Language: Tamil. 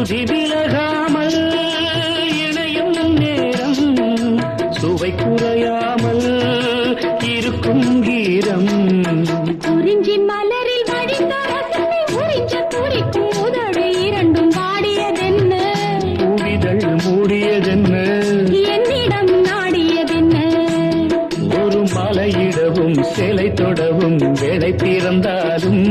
சுதி விலகாமல் இணையும் நேரம் சுவை குறையாமல் இருக்கும் கீரம் குறிஞ்சி மலரில் வடித்த ரசனை உறிஞ்ச குறிக்கும் உதடு இரண்டும் வாடியதென்ன பூவிதழ் மூடியதென்ன என்னிடம் நாடியதென்ன ஒரு மலையிடவும் சிலை தொடவும் வேலை திறந்தாலும்